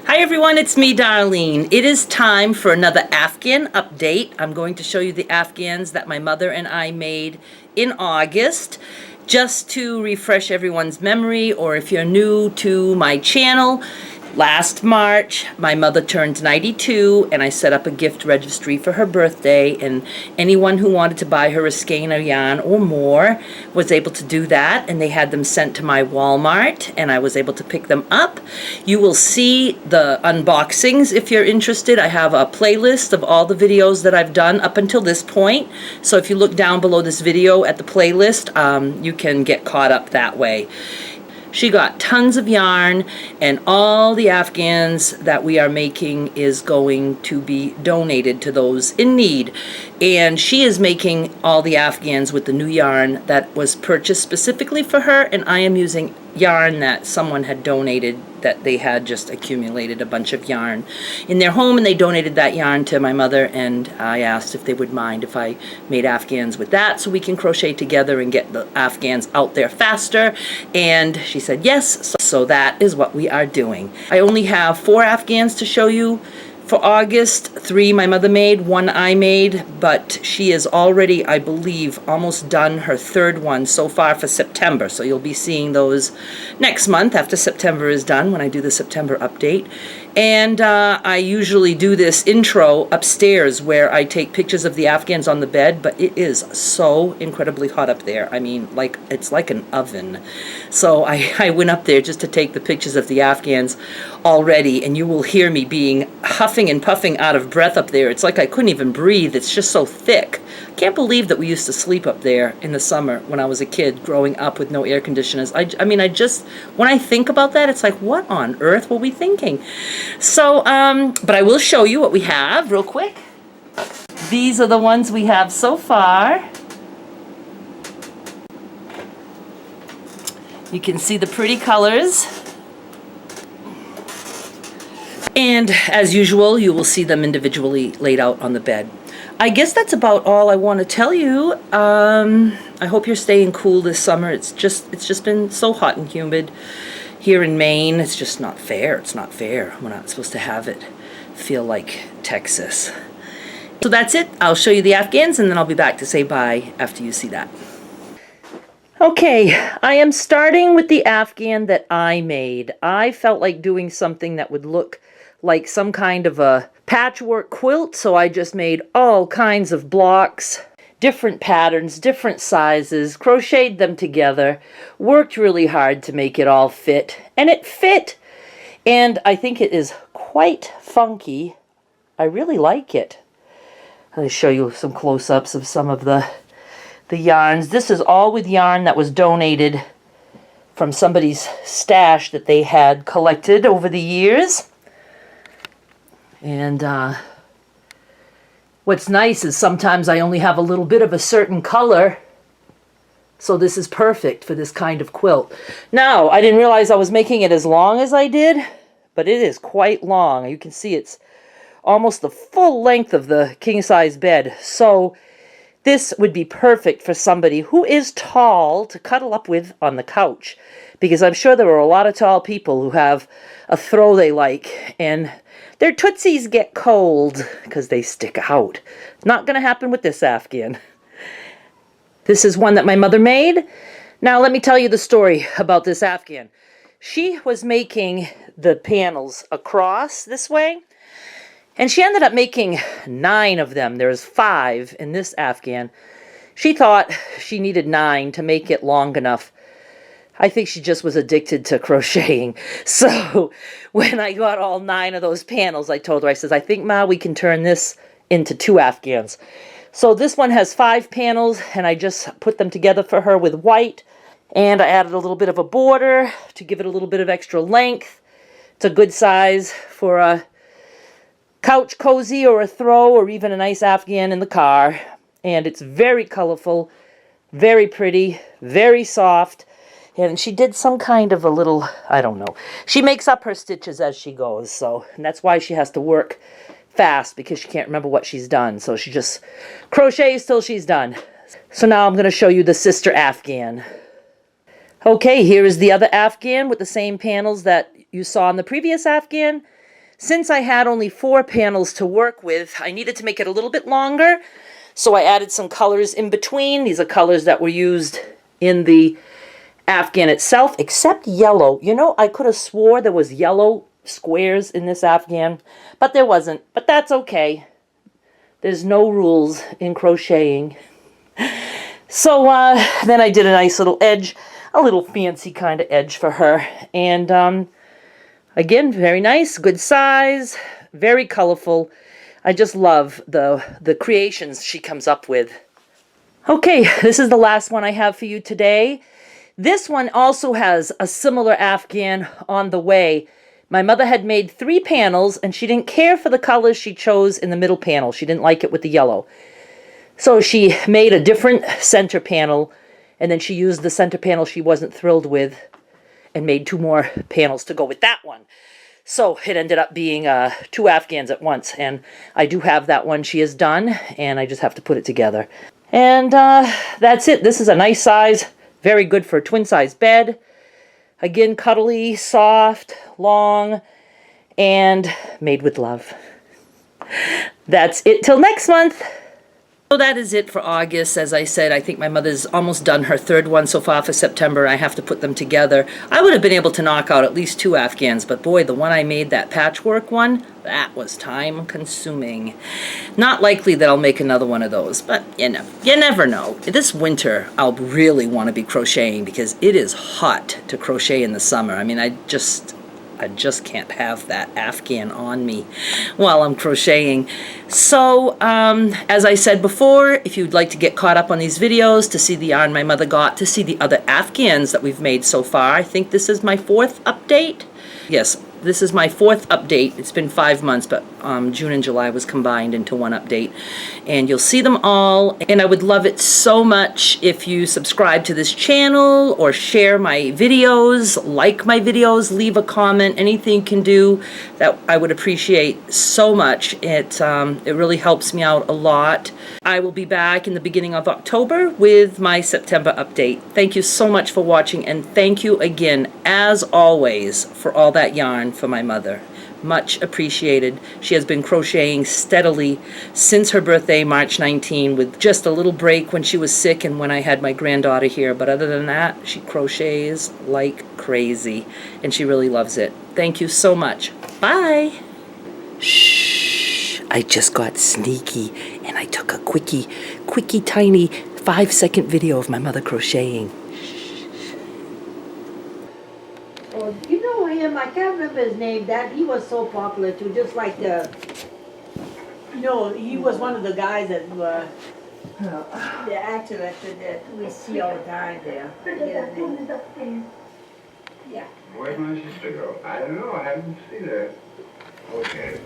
Hi everyone, it's me, Darlene. It is time for another Afghan update. I'm going to show you the Afghans that my mother and I made in August, just to refresh everyone's memory, or if you're new to my channel. Last March, my mother turned 92, and I set up a gift registry for her birthday, and anyone who wanted to buy her a skein of yarn or more was able to do that, and they had them sent to my Walmart, and I was able to pick them up. You will see the unboxings if you're interested. I have a playlist of all the videos that I've done up until this point, so if you look down below this video at the playlist, you can get caught up that way. She got tons of yarn, and all the Afghans that we are making is going to be donated to those in need. And she is making all the Afghans with the new yarn that was purchased specifically for her, and I am using yarn that someone had donated, that they had just accumulated a bunch of yarn in their home, and they donated that yarn to my mother, and I asked if they would mind if I made Afghans with that so we can crochet together and get the Afghans out there faster, and she said yes, so that is what we are doing. I only have 4 Afghans to show you for August. 3 my mother made, 1 I made, but she is already, I believe, almost done her 3rd one so far for September. So you'll be seeing those next month after September is done, when I do the September update. And I usually do this intro upstairs where I take pictures of the Afghans on the bed, but it is so incredibly hot up there. I mean, like, it's like an oven. So I went up there just to take the pictures of the Afghans already, and you will hear me being huffing and puffing out of breath up there. It's like I couldn't even breathe. It's just so thick. Can't believe that we used to sleep up there in the summer when I was a kid growing up with no air conditioners. I mean, when I think about that, it's like, what on earth were we thinking? So, but I will show you what we have real quick. These are the ones we have so far. You can see the pretty colors. And as usual, you will see them individually laid out on the bed. I guess that's about all I want to tell you. I hope you're staying cool this summer. It's just been so hot and humid here in Maine. It's just not fair. It's not fair. We're not supposed to have it feel like Texas. So that's it. I'll show you the Afghans, and then I'll be back to say bye after you see that. Okay, I am starting with the Afghan that I made. I felt like doing something that would look like some kind of a patchwork quilt, so I just made all kinds of blocks, different patterns, different sizes, crocheted them together, worked really hard to make it all fit, and it fit. And I think it is quite funky. I really like it. I'll show you some close-ups of some of the yarns. This is all with yarn that was donated from somebody's stash that they had collected over the years. And what's nice is sometimes I only have a little bit of a certain color, so this is perfect for this kind of quilt. Now, I didn't realize I was making it as long as I did, but it is quite long. You can see it's almost the full length of the king-size bed. So this would be perfect for somebody who is tall to cuddle up with on the couch, because I'm sure there are a lot of tall people who have a throw they like, and their tootsies get cold because they stick out. Not going to happen with this Afghan. This is one that my mother made. Now let me tell you the story about this Afghan. She was making the panels across this way, and she ended up making 9 of them. There's 5 in this Afghan. She thought she needed 9 to make it long enough. I think she just was addicted to crocheting. So when I got all 9 of those panels, I told her, I says, I think, Ma, we can turn this into 2 Afghans. So this one has 5 panels, and I just put them together for her with white. And I added a little bit of a border to give it a little bit of extra length. It's a good size for a couch cozy or a throw, or even a nice Afghan in the car. And it's very colorful, very pretty, very soft. And she did some kind of a little, I don't know. She makes up her stitches as she goes, so, and that's why she has to work fast, because she can't remember what she's done. So she just crochets till she's done. So now I'm going to show you the sister Afghan. Okay, here is the other Afghan with the same panels that you saw in the previous Afghan. Since I had only 4 panels to work with, I needed to make it a little bit longer, so I added some colors in between. These are colors that were used in the Afghan itself, except yellow. You know, I could have swore there was yellow squares in this Afghan, but there wasn't. But that's okay. There's no rules in crocheting. So then I did a nice little edge, a little fancy kind of edge for her. And again, very nice, good size, very colorful. I just love the creations she comes up with. Okay, this is the last one I have for you today. This one also has a similar Afghan on the way. My mother had made 3 panels, and she didn't care for the colors she chose in the middle panel. She didn't like it with the yellow. So she made a different center panel, and then she used the center panel she wasn't thrilled with and made 2 more panels to go with that one. So it ended up being 2 Afghans at once, and I do have that one she is done, and I just have to put it together. And that's it. This is a nice size, very good for a twin-size bed. Again, cuddly, soft, long, and made with love. That's it till next month. So that is it for August. As I said, I think my mother's almost done her 3rd one so far for September. I have to put them together. I would have been able to knock out at least 2 Afghans, but boy, the one I made, that patchwork one, that was time consuming. Not likely that I'll make another one of those, but you never know. This winter, I'll really want to be crocheting because it is hot to crochet in the summer. I mean, I just can't have that Afghan on me while I'm crocheting. So, as I said before, if you'd like to get caught up on these videos, to see the yarn my mother got, to see the other Afghans that we've made so far, I think this is my 4th update. Yes, this is my 4th update. It's been 5 months, but June and July was combined into one update. And you'll see them all. And I would love it so much if you subscribe to this channel or share my videos, like my videos, leave a comment, anything you can do that I would appreciate so much. It really helps me out a lot. I will be back in the beginning of October with my September update. Thank you so much for watching, and thank you again, as always, for all that yarn for my mother. Much appreciated. She has been crocheting steadily since her birthday, March 19, with just a little break when she was sick and when I had my granddaughter here. But other than that, she crochets like crazy, and she really loves it. Thank you so much. Bye. Shh. I just got sneaky, and I took a quickie tiny 5-second video of my mother crocheting. Oh, you know him, I can't remember his name, that he was so popular too, just like the, No, he was one of the guys that the actor that we see all the time there. Yeah. Where'd my sister go? I don't know, I haven't seen her. Okay.